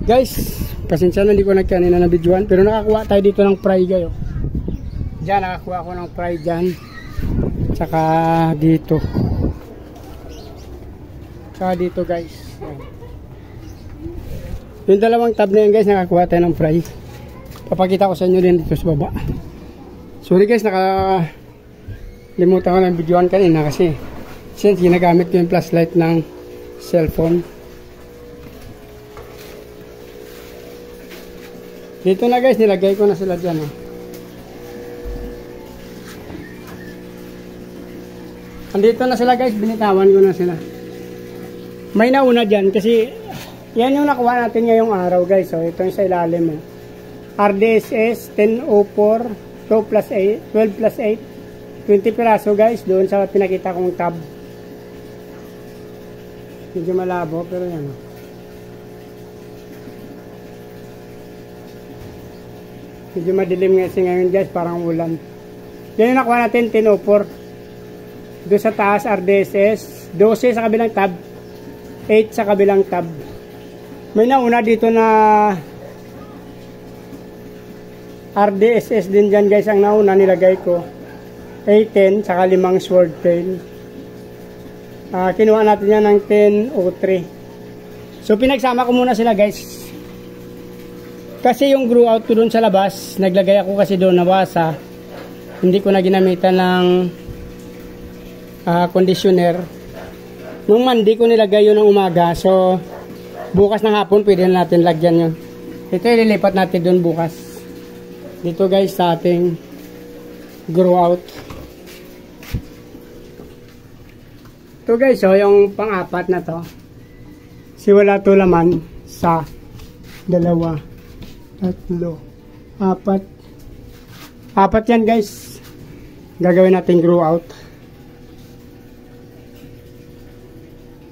Guys, pasensya na hindi ko nagkanina na videoan, pero nakakuha tayo dito ng fry kayo. Diyan, nakakuha ko ng fry dyan. Tsaka dito. Tsaka dito guys. Yung dalawang tab na yun guys, nakakuha tayo ng fry. Papakita ko sa inyo din dito sa baba. Sorry guys, limutan ko ng videoan kanina kasi since ginagamit ko yung flashlight ng cellphone. Dito na guys, nilagay ko na sila dyan. Andito na sila guys, binitawan ko na sila. May nauna dyan kasi yan yung nakuha natin ngayong araw guys. So, ito yung sa ilalim. RDSS 1004 12 plus 8 20 piraso guys, doon sa pinakita kong tab. Medyo malabo pero yan. Medyo madilim kasi ngayon guys, parang ulan. Yan yung nakuha natin, 1004. Doon sa taas, RDSS. 12 sa kabilang tab. 8 sa kabilang tab. May nauna dito na RDSS din dyan guys, ang nauna nilagay ko. A10, saka 5 sword tail. Kinuha natin yan ng 1003. So pinagsama ko muna sila guys. Kasi yung grew out ko doon sa labas, naglagay ako kasi doon na wasa. Hindi ko na ginamitan ng conditioner. Nung Monday ko nilagay yun ng umaga. So, bukas ng hapon pwede na natin lagyan yun. Ito ililipat natin doon bukas. Dito guys sa ating grow out. Ito guys, so yung pang-apat na to. Wala to laman sa 2, 3, 4. 4 yan guys. Gagawin natin grow out.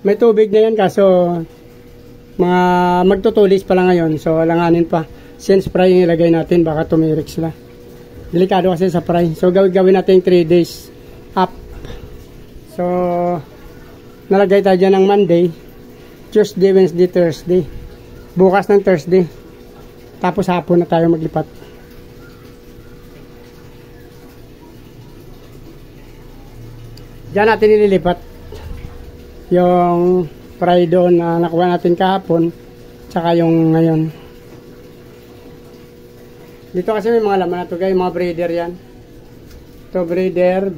May tubig na yan kaso mga magtutulis pa lang ngayon. So langanin pa. Since fry yung ilagay natin, baka tumirik sila. Delikado kasi sa fry. So gawin natin 3 days up. So nalagay tayo dyan ng Monday, Tuesday, Wednesday, Thursday. Bukas ng Thursday. Tapos hapon na tayo maglipat. Diyan natin ililipat yung fry doon na nakuha natin kahapon tsaka yung ngayon. Dito kasi may mga laman na ito guys, mga breeder yan. Ito breeder.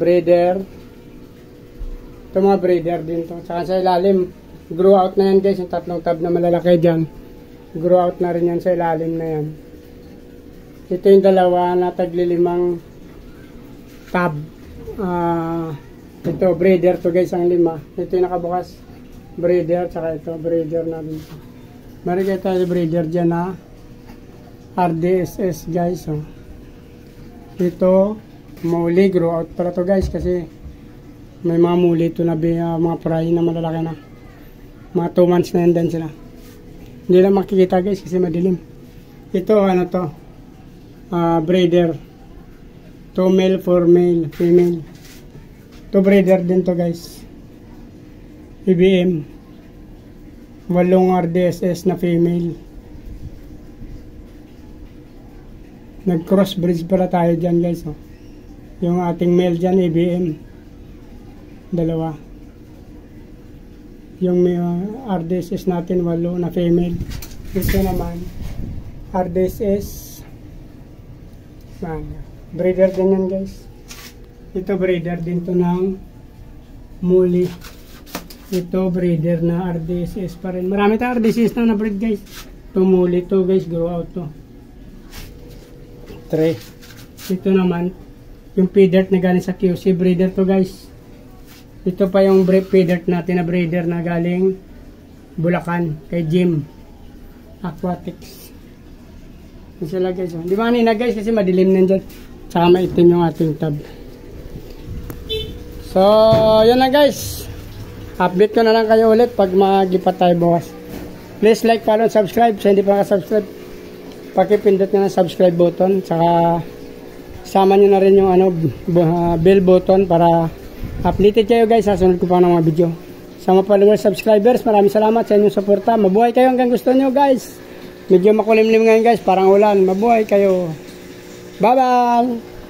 Ito mga breeder din to. Tsaka sa ilalim, grow out na yan guys, yung 3 tab na malalaki dyan. Grow out na rin yan sa ilalim na yan. Ito yung dalawa na tagli-5 tab. Ito breeder to guys, ang 5. Ito yung nakabukas breeder, tsaka ito breeder na rin. Marikita tayo breeder dyan na RDSS guys. Ito muli grow out pala to guys kasi may mga muli ito na mga fry na malalaki na. Mga 2 months na yan din sila. Hindi lang makikita guys kasi madilim. Ito ano to, breeder. 2 male, 4 male, female. Ito breeder din to guys. IBM 8 RDSS na female. Nag cross breed pala tayo dyan guys. Yung ating male dyan IBM 2. Yung RDSS natin 8 na female. Ito naman RDSS breeder din yan guys. Ito breeder din to ng muli. Ito breeder na RDSS pa rin. Marami tayong RDSS na breed guys. Ito muli to guys, grow out to 3. Ito naman yung feeder na galing sa QC, breeder to guys. Ito pa yung feeder natin na breeder na galing Bulacan kay Jim Aquatics. Ito sila guys. Di ba kanina guys kasi madilim nandyan. Tsaka maitim yung ating tab. So yun na guys. Update ko na lang kayo ulit pag magipat tayo bukas. Please like, follow, and subscribe. Sa hindi pa nakasubscribe, pakipindot nyo ng subscribe button. Saka sama nyo na rin yung bell button para updated kayo guys sa sunod ko pa ng mga video. Sa mga followers, subscribers, maraming salamat sa inyong suporta. Mabuhay kayo hanggang gusto nyo guys. Medyo makulimlim ngayon guys, parang ulan. Mabuhay kayo. Bye-bye!